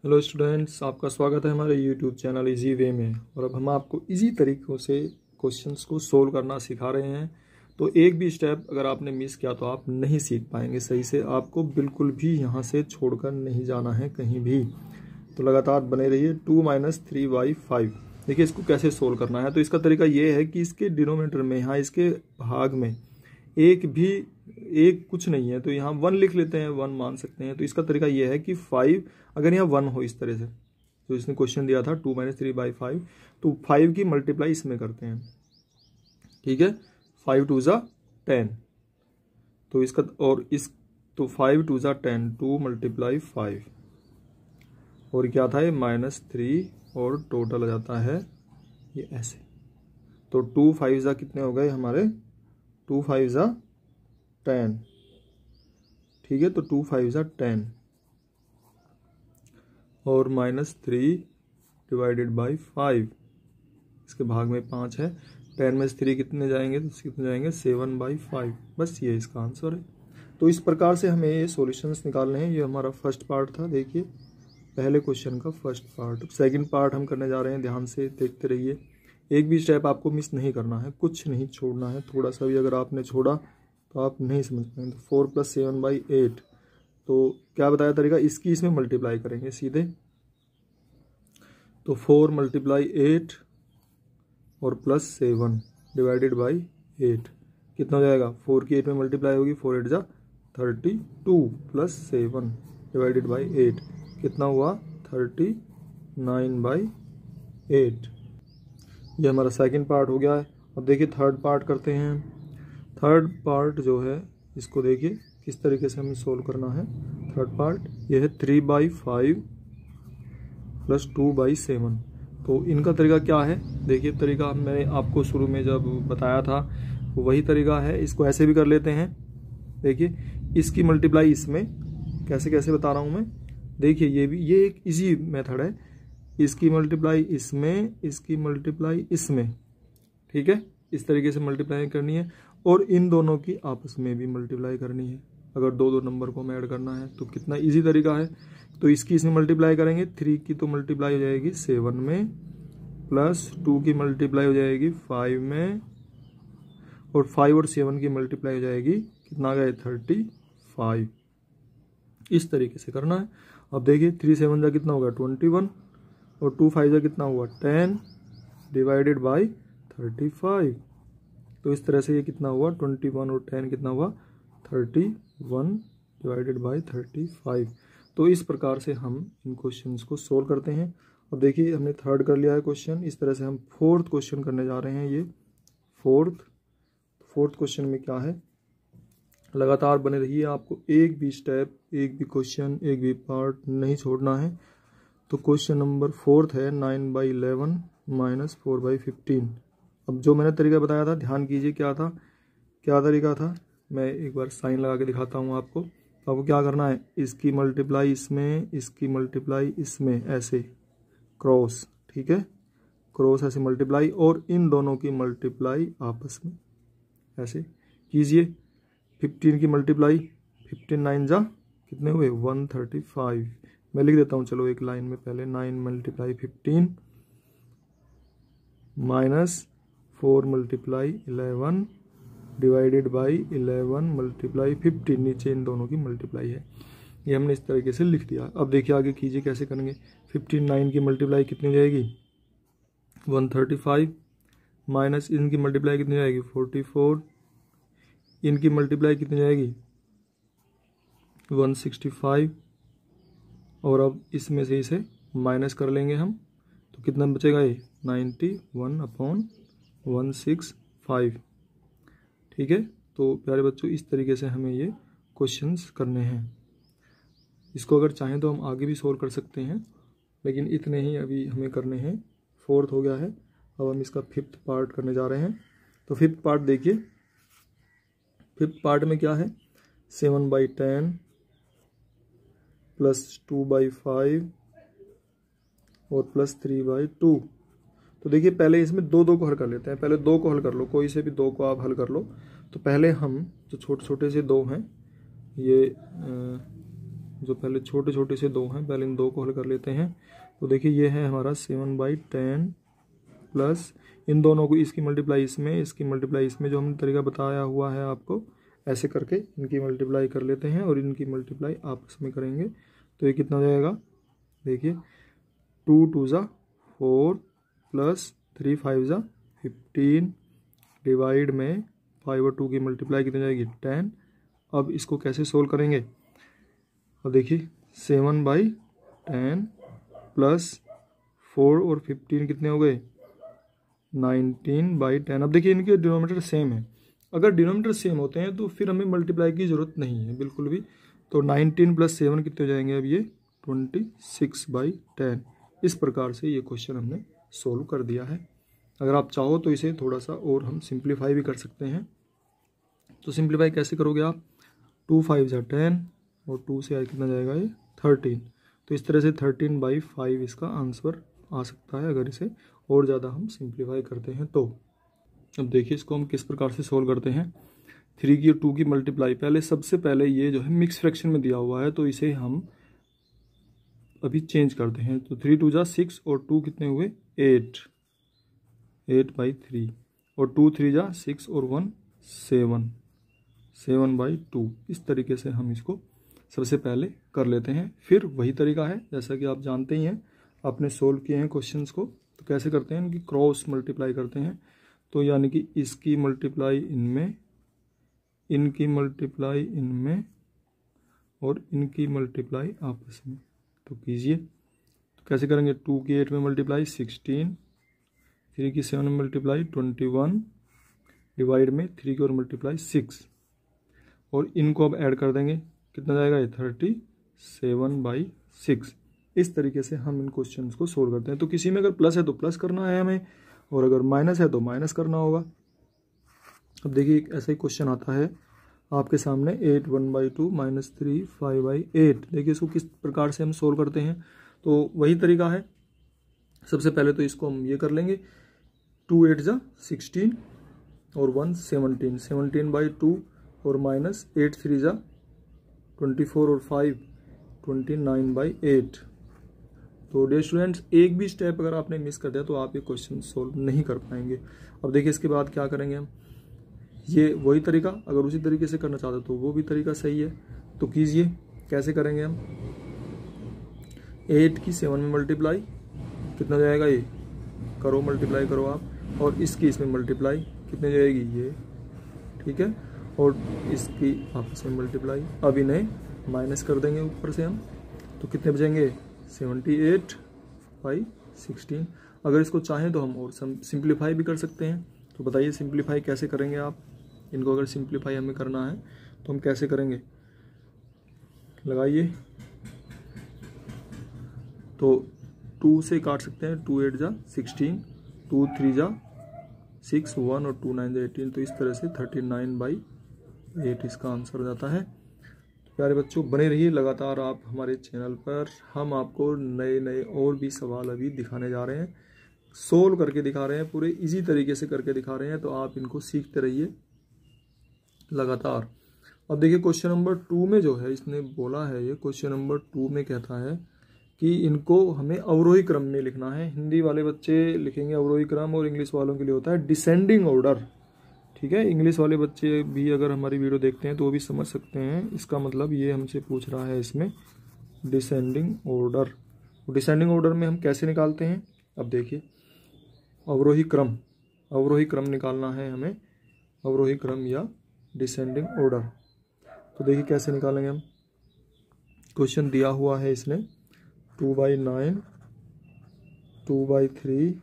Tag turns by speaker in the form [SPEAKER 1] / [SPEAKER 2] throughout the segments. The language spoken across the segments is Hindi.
[SPEAKER 1] हेलो स्टूडेंट्स, आपका स्वागत है हमारे यूट्यूब चैनल इजी वे में। और अब हम आपको इजी तरीक़ों से क्वेश्चंस को सोल्व करना सिखा रहे हैं। तो एक भी स्टेप अगर आपने मिस किया तो आप नहीं सीख पाएंगे सही से। आपको बिल्कुल भी यहाँ से छोड़कर नहीं जाना है कहीं भी। तो लगातार बने रहिए। 2 - 3/5 देखिए इसको कैसे सोल्व करना है। तो इसका तरीका ये है कि इसके डिनोमिनेटर में, यहाँ इसके भाग में एक कुछ नहीं है तो यहाँ 1 लिख लेते हैं, 1 मान सकते हैं। तो इसका तरीका ये है कि 5 अगर यहाँ 1 हो इस तरह से, तो इसने क्वेश्चन दिया था 2 - 3/5, तो 5 की मल्टीप्लाई इसमें करते हैं। ठीक है, 5 2 ज़ा 10, तो इसका और इस तो 5 2 ज़ा 10, 2 × 5 और क्या था ये -3 और टोटल आ जाता है ये ऐसे। तो 2 5 ज़ा कितने हो गए हमारे, 2 5 ज़ा 10। ठीक है, तो 2 5 ज़ा 10 और -3 / 5, इसके भाग में 5 है। 10 में से 3 कितने जाएंगे, तो कितने जाएंगे 7/5। बस ये इसका आंसर है। तो इस प्रकार से हमें ये सॉल्यूशंस निकालने हैं। ये हमारा फर्स्ट पार्ट था, देखिए पहले क्वेश्चन का फर्स्ट पार्ट। सेकंड पार्ट हम करने जा रहे हैं, ध्यान से देखते रहिए। एक भी स्टेप आपको मिस नहीं करना है, कुछ नहीं छोड़ना है। थोड़ा सा भी अगर आपने छोड़ा तो आप नहीं समझ पाएंगे। तो 4 + 7/8, तो क्या बताया तरीका, इसकी इसमें मल्टीप्लाई करेंगे सीधे। तो 4 × 8 और +7 / 8 कितना हो जाएगा, 4 की 8 में मल्टीप्लाई होगी, 4 8 ज़ा 32 +7 / 8 कितना हुआ 39/8। ये हमारा सेकंड पार्ट हो गया है। अब देखिए थर्ड पार्ट करते हैं। थर्ड पार्ट जो है इसको देखिए किस तरीके से हमें सोल्व करना है। थर्ड पार्ट ये है 3/5 + 2/7। तो इनका तरीका क्या है, देखिए तरीका मैंने आपको शुरू में जब बताया था वही तरीका है। इसको ऐसे भी कर लेते हैं। देखिए इसकी मल्टीप्लाई इसमें, कैसे कैसे बता रहा हूँ मैं। देखिए ये एक इजी मेथड है। इसकी मल्टीप्लाई इसमें, इसकी मल्टीप्लाई इसमें। ठीक है, इस तरीके से मल्टीप्लाई करनी है और इन दोनों की आपस में भी मल्टीप्लाई करनी है। अगर दो नंबर को हमें ऐड करना है तो कितना इजी तरीका है। तो इसकी इसमें मल्टीप्लाई करेंगे, 3 की तो मल्टीप्लाई हो जाएगी 7 में, +2 की मल्टीप्लाई हो जाएगी 5 में, और 5 और 7 की मल्टीप्लाई हो जाएगी कितना आ गया 35। इस तरीके से करना है। अब देखिए 3 7 जा कितना होगा 21 और 2 5 जा कितना हुआ 10 / 35। तो इस तरह से ये कितना हुआ 21 और 10 कितना हुआ 31 / 35। तो इस प्रकार से हम इन क्वेश्चंस को सोल्व करते हैं। अब देखिए हमने थर्ड कर लिया है क्वेश्चन। इस तरह से हम फोर्थ क्वेश्चन करने जा रहे हैं। ये फोर्थ क्वेश्चन में क्या है, लगातार बने रहिए। आपको एक भी स्टेप, एक भी क्वेश्चन, एक भी पार्ट नहीं छोड़ना है। तो क्वेश्चन नंबर 4 है 9/11 - 4/15। अब जो मैंने तरीका बताया था ध्यान कीजिए, क्या था, क्या तरीका था। मैं एक बार साइन लगा के दिखाता हूँ आपको। तो आपको क्या करना है, इसकी मल्टीप्लाई इसमें, इसकी मल्टीप्लाई इसमें, ऐसे क्रॉस। ठीक है, क्रॉस ऐसे मल्टीप्लाई, और इन दोनों की मल्टीप्लाई आपस में ऐसे कीजिए। 15 की मल्टीप्लाई, 15 9 जा कितने हुए 135। मैं लिख देता हूँ चलो एक लाइन में पहले। 9 × 15 -4 × 11 / 11 × 15। नीचे इन दोनों की मल्टीप्लाई है। ये हमने इस तरीके से लिख दिया। अब देखिए आगे कीजिए कैसे करेंगे। 15 9 की मल्टीप्लाई कितनी हो जाएगी 135, माइनस इनकी मल्टीप्लाई कितनी जाएगी 44, इनकी मल्टीप्लाई कितनी जाएगी 165, और अब इसमें से इसे माइनस कर लेंगे हम, तो कितना बचेगा ये 91/165। ठीक है, तो प्यारे बच्चों इस तरीके से हमें ये क्वेश्चंस करने हैं। इसको अगर चाहें तो हम आगे भी सोल्व कर सकते हैं, लेकिन इतने ही अभी हमें करने हैं। फोर्थ हो गया है, अब हम इसका फिफ्थ पार्ट करने जा रहे हैं। तो फिफ्थ पार्ट देखिए, फिफ्थ पार्ट में क्या है 7/10 + 2/5 और +3/2। तो देखिए पहले इसमें दो को हल कर लेते हैं। पहले 2 को हल कर लो, कोई से भी 2 को आप हल कर लो। तो पहले हम जो छोटे छोटे से 2 हैं, ये जो पहले छोटे छोटे से 2 हैं, पहले इन 2 को हल कर लेते हैं। तो देखिए ये है हमारा 7/10 प्लस इन दोनों को, इसकी मल्टीप्लाई इसमें, इसकी मल्टीप्लाई इसमें, जो हमने तरीका बताया हुआ है आपको, ऐसे करके इनकी मल्टीप्लाई कर लेते हैं और इनकी मल्टीप्लाई आपस में करेंगे। तो ये कितना हो जाएगा, देखिए 2 2 ज़ा 4 प्लस 3 5 ज़ा 15 डिवाइड में 5 और 2 की मल्टीप्लाई कितनी जाएगी 10। अब इसको कैसे सोल्व करेंगे, अब देखिए 7/10 प्लस 4 और 15 कितने हो गए 19/10। अब देखिए इनके डिनोमिनेटर सेम है, अगर डिनोमिनेटर सेम होते हैं तो फिर हमें मल्टीप्लाई की ज़रूरत नहीं है बिल्कुल भी। तो 19 + 7 कितने हो जाएंगे, अब ये 26/10। इस प्रकार से ये क्वेश्चन हमने सोल्व कर दिया है। अगर आप चाहो तो इसे थोड़ा सा और हम सिंप्लीफाई भी कर सकते हैं। तो सिंप्लीफाई कैसे करोगे आप, 2 5 ज़ा 10 और 2 से कितना जाएगा ये 13। तो इस तरह से 13/5 इसका आंसर आ सकता है अगर इसे और ज़्यादा हम सिंप्लीफाई करते हैं तो। अब देखिए इसको हम किस प्रकार से सोल्व करते हैं। 3 की और 2 की मल्टीप्लाई, पहले सबसे पहले ये जो है मिक्स फ्रैक्शन में दिया हुआ है तो इसे हम अभी चेंज करते हैं। तो 3 2 ज़ा 6 और 2 कितने हुए 8, 8/3 और 2 3 ज़ा 6 और 1 7, 7/2। इस तरीके से हम इसको सबसे पहले कर लेते हैं। फिर वही तरीका है जैसा कि आप जानते ही हैं, आपने सोल्व किए हैं क्वेश्चंस को। तो कैसे करते हैं, इनकी क्रॉस मल्टीप्लाई करते हैं। तो यानी कि इसकी मल्टीप्लाई इनमें, इनकी मल्टीप्लाई इनमें और इनकी मल्टीप्लाई आपस में। तो कीजिए, तो कैसे करेंगे, 2 की 8 में मल्टीप्लाई 16, 3 की 7 में मल्टीप्लाई 21 डिवाइड में 3 की और मल्टीप्लाई 6 और इनको अब ऐड कर देंगे, कितना जाएगा ये 37/6। इस तरीके से हम इन क्वेश्चंस को सोल्व करते हैं। तो किसी में अगर प्लस है तो प्लस करना है हमें, और अगर माइनस है तो माइनस करना होगा। अब देखिए एक ऐसा ही क्वेश्चन आता है आपके सामने, 8 1/2 - 3 5/8। देखिए इसको किस प्रकार से हम सोल्व करते हैं। तो वही तरीका है, सबसे पहले तो इसको हम ये कर लेंगे, 2 8 ज़ा 16 और 1 17, 17/2 और माइनस 8 3 ज़ा 24 और 5 29/8। तो डियर स्टूडेंट्स, एक भी स्टेप अगर आपने मिस कर दिया तो आप ये क्वेश्चन सोल्व नहीं कर पाएंगे। अब देखिए इसके बाद क्या करेंगे हम, ये वही तरीका, अगर उसी तरीके से करना चाहते हो तो वो भी तरीका सही है। तो कीजिए, कैसे करेंगे हम, 8 की 7 में मल्टीप्लाई कितना जाएगा, ये करो मल्टीप्लाई करो आप, और इसकी इसमें मल्टीप्लाई कितनी जाएगी ये, ठीक है, और इसकी आपस में मल्टीप्लाई। अब इन्हें माइनस कर देंगे ऊपर से हम, तो कितने बचेंगे 78/16। अगर इसको चाहें तो हम और सिंप्लीफाई भी कर सकते हैं। तो बताइए सिंप्लीफाई कैसे करेंगे आप, इनको अगर सिंप्लीफाई हमें करना है तो हम कैसे करेंगे, लगाइए। तो 2 से काट सकते हैं, 2 8 ज़ा 16, 2 3 ज़ा 6, 1 और 2 9 ज़ा 18। तो इस तरह से 39/8 इसका आंसर हो जाता है। प्यारे बच्चों, बने रहिए लगातार आप हमारे चैनल पर। हम आपको नए नए और भी सवाल अभी दिखाने जा रहे हैं, सोल्व करके दिखा रहे हैं, पूरे इजी तरीके से करके दिखा रहे हैं। तो आप इनको सीखते रहिए लगातार। अब देखिए क्वेश्चन नंबर 2 में जो है इसने बोला है, ये क्वेश्चन नंबर 2 में कहता है कि इनको हमें अवरोही क्रम में लिखना है। हिंदी वाले बच्चे लिखेंगे अवरोही क्रम और इंग्लिश वालों के लिए होता है डिसेंडिंग ऑर्डर, ठीक है। इंग्लिश वाले बच्चे भी अगर हमारी वीडियो देखते हैं तो वो भी समझ सकते हैं। इसका मतलब ये हमसे पूछ रहा है इसमें डिसेंडिंग ऑर्डर। डिसेंडिंग ऑर्डर में हम कैसे निकालते हैं, अब देखिए अवरोही क्रम, अवरोही क्रम निकालना है हमें, अवरोही क्रम या डिसेंडिंग ऑर्डर। तो देखिए कैसे निकालेंगे हम, क्वेश्चन दिया हुआ है इसने 2/9, 2/3,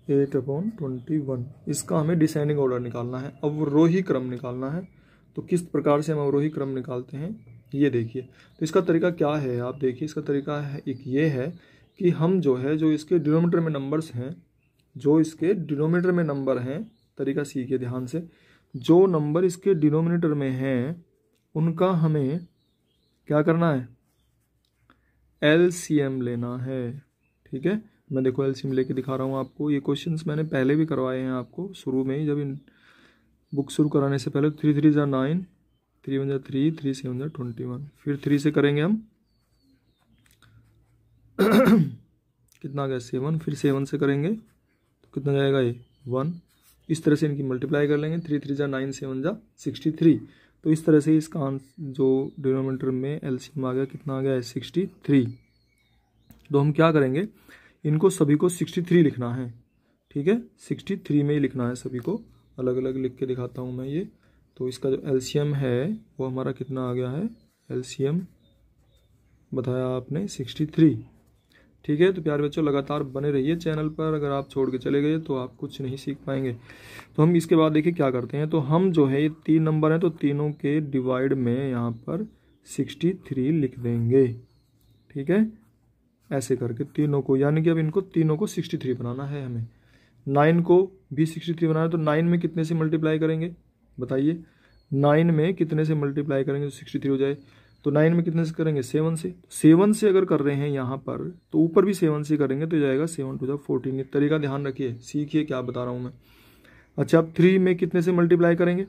[SPEAKER 1] 8/21। इसका हमें डिसेंडिंग ऑर्डर निकालना है, अवरोही क्रम निकालना है। तो किस प्रकार से हम अवरोही क्रम निकालते हैं ये देखिए। तो इसका तरीका क्या है, आप देखिए इसका तरीका है एक ये है कि हम जो है, जो इसके डिनोमिनेटर में नंबर्स हैं, जो इसके डिनोमिनेटर में नंबर हैं, तरीका सीखिए ध्यान से, जो नंबर इसके डिनोमिनेटर में हैं उनका हमें क्या करना है, एलसीएम लेना है, ठीक है। मैं देखो एलसीएम लेके दिखा रहा हूँ आपको। ये क्वेश्चंस मैंने पहले भी करवाए हैं आपको शुरू में ही, जब इन बुक शुरू कराने से पहले। 3 3 ज़ा 9, 3 × 3, 3 × 7 = 21। फिर 3 से करेंगे हम कितना आ गया 7, फिर 7 से करेंगे तो कितना जाएगा ये 1। इस तरह से इनकी मल्टीप्लाई कर लेंगे, 3 × 3 = 9, 7 × 63। तो इस तरह से इसका जो डिनोमिनेटर में एलसीएम आ गया कितना आ गया है 63। तो हम क्या करेंगे, इनको सभी को 63 लिखना है, ठीक है, 63 में ही लिखना है सभी को। अलग अलग लिख के दिखाता हूँ मैं ये। तो इसका जो एलसीएम है वो हमारा कितना आ गया है, एलसीएम बताया आपने 63, ठीक है। तो प्यारे बच्चों लगातार बने रहिए चैनल पर, अगर आप छोड़ के चले गए तो आप कुछ नहीं सीख पाएंगे। तो हम इसके बाद देखिए क्या करते हैं, तो हम जो है ये 3 नंबर हैं तो तीनों के डिवाइड में यहाँ पर 63 लिख देंगे, ठीक है, ऐसे करके तीनों को, यानी कि अब इनको तीनों को 63 बनाना है हमें। 9 को भी 63 बनाना है, तो 9 में कितने से मल्टीप्लाई करेंगे बताइए, 9 में कितने से मल्टीप्लाई करेंगे तो 63 हो जाए। तो 9 में कितने से करेंगे 7 से, 7 से अगर कर रहे हैं यहाँ पर तो ऊपर भी 7 से करेंगे तो जाएगा 7 × 2 = 14। ये तरीका ध्यान रखिए, सीखिए क्या बता रहा हूँ मैं। अच्छा, अब 3 में कितने से मल्टीप्लाई करेंगे,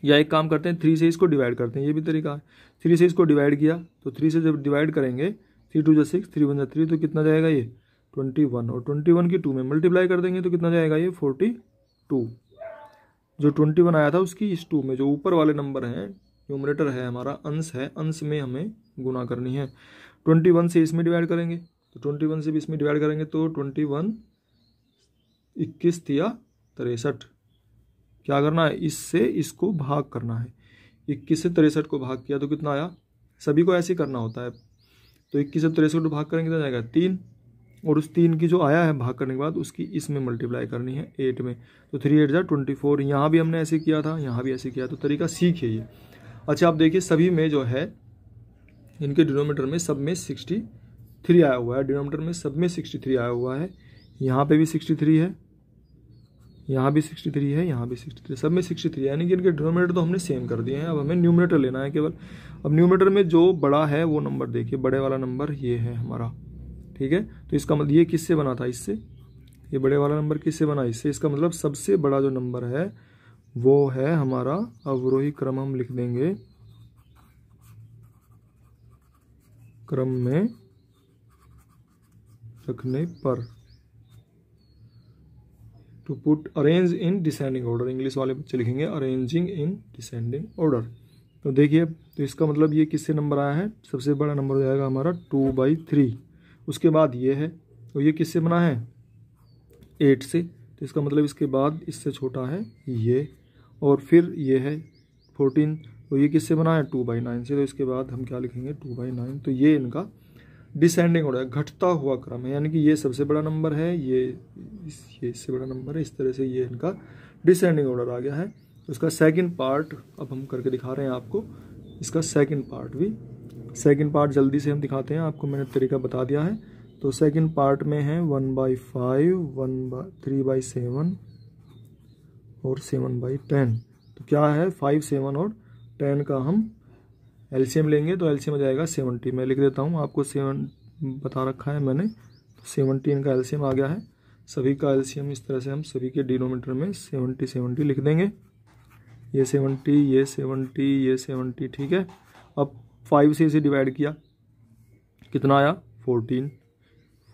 [SPEAKER 1] या एक काम करते हैं 3 से इसको डिवाइड करते हैं, ये भी तरीका है। 3 से इसको डिवाइड किया तो 3 से जब डिवाइड करेंगे 3 × 2 = 6, 3 × 1 = 3, तो कितना जाएगा ये 21, और 21 की 2 में मल्टीप्लाई कर देंगे तो कितना जाएगा ये 42। जो 21 आया था उसकी इस 2 में, जो ऊपर वाले नंबर हैं, न्यूमरेटर है हमारा, अंश है, अंश में हमें गुना करनी है। 21 से इसमें डिवाइड करेंगे तो 21 से भी इसमें डिवाइड करेंगे तो 21 21 × 63, क्या करना है, इससे इसको भाग करना है। 21 से 63 को भाग किया तो कितना आया, सभी को ऐसे करना होता है। तो 21 से 63 को भाग करेंगे तो जाएगा 3, और उस 3 की जो आया है भाग करने के बाद उसकी इसमें मल्टीप्लाई करनी है 8 में, तो 3 × 8 = 24। यहाँ भी हमने ऐसे किया था, यहाँ भी ऐसे किया, तो तरीका सीखिए ये। अच्छा, आप देखिए सभी में जो है इनके डिनोमीटर में सब में 63 आया हुआ है, डिनोमीटर में सब में 63 आया हुआ है, यहाँ पे भी 63 है, यहाँ भी 63 है, यहाँ भी 63, सब में 63, यानी कि इनके डिनोमीटर तो हमने सेम कर दिए हैं। अब हमें न्यूमरेटर लेना है केवल। अब न्यूमरेटर में जो बड़ा है वो नंबर देखिए, बड़े वाला नंबर ये है हमारा, ठीक है। तो इसका मतलब ये किससे बना था, इससे, ये बड़े वाला नंबर किससे बना, इससे। इसका मतलब सबसे बड़ा जो नंबर है वो है हमारा अवरोही क्रम, हम लिख देंगे क्रम में रखने पर, to put arrange in descending order, English वाले बच्चे लिखेंगे अरेंजिंग इन डिसेंडिंग ऑर्डर। तो देखिए, तो इसका मतलब ये किससे नंबर आया है, सबसे बड़ा नंबर हो जाएगा हमारा 2/3। उसके बाद ये है, तो ये किससे बना है 8 से, तो इसका मतलब इसके बाद इससे छोटा है ये, और फिर ये है 14, तो ये किससे बना है 2/9 से, तो इसके बाद हम क्या लिखेंगे 2/9। तो ये इनका डिसेंडिंग ऑर्डर है, घटता हुआ क्रम है, यानी कि ये सबसे बड़ा नंबर है, ये इससे बड़ा नंबर है, इस तरह से ये इनका डिसेंडिंग ऑर्डर आ गया है। तो इसका सेकंड पार्ट अब हम करके दिखा रहे हैं आपको, इसका सेकंड पार्ट जल्दी से हम दिखाते हैं आपको, मैंने तरीका बता दिया है। तो सेकंड पार्ट में है 1/5, 3/7 और 7/10। तो क्या है 5, 7 और 10 का हम एलसीएम लेंगे, तो एलसीएम आ जाएगा 70। मैं लिख देता हूँ, आपको 7 बता रखा है मैंने, तो 17 का एलसीएम आ गया है। सभी का एलसीएम इस तरह से हम सभी के डिनोमीटर में 70 लिख देंगे, ये 70, ये 70, ये 70, ठीक है। अब 5 से इसे डिवाइड किया, कितना आया 14,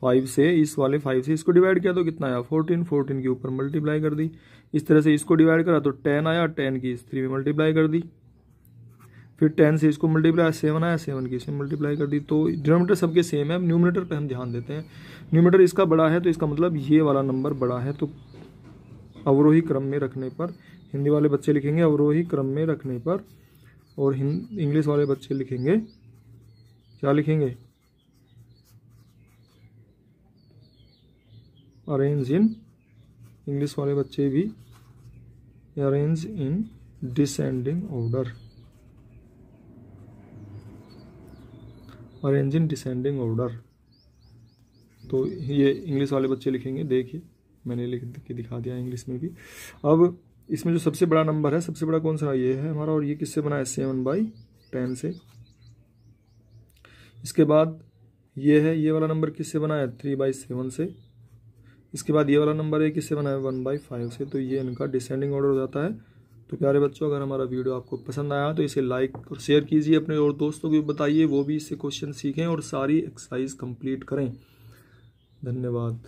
[SPEAKER 1] 5 से इस वाले 5 से इसको डिवाइड किया तो कितना आया 14, 14 के ऊपर मल्टीप्लाई कर दी। इस तरह से इसको डिवाइड करा तो 10 आया, 10 की इस 3 में मल्टीप्लाई कर दी, फिर 10 से इसको मल्टीप्लाई 7 आया, 7 की इसमें मल्टीप्लाई कर दी। तो डिनोमिनेटर सबके सेम है, न्यूमरेटर पे हम ध्यान देते हैं। न्यूमरेटर इसका बड़ा है तो इसका मतलब ये वाला नंबर बड़ा है, तो अवरोही क्रम में रखने पर, हिंदी वाले बच्चे लिखेंगे अवरोही क्रम में रखने पर, और इंग्लिश वाले बच्चे लिखेंगे, क्या लिखेंगे, अरेंज इन, इंग्लिश वाले बच्चे भी arrange in descending order, arrange in descending order. तो ये इंग्लिश वाले बच्चे लिखेंगे, देखिए मैंने लिख के दिखा दिया इंग्लिश में भी। अब इसमें जो सबसे बड़ा नंबर है, सबसे बड़ा कौन सा, ये है हमारा, और ये किससे बना है 7/10 से। इसके बाद ये है, ये वाला नंबर किससे बना है 3/7 से। इसके बाद ये वाला नंबर है किससे बना है 1/5 से। तो ये इनका डिसेंडिंग ऑर्डर हो जाता है। तो प्यारे बच्चों, अगर हमारा वीडियो आपको पसंद आया तो इसे लाइक और शेयर कीजिए, अपने और दोस्तों को भी बताइए, वो भी इससे क्वेश्चन सीखें और सारी एक्सरसाइज कंप्लीट करें। धन्यवाद।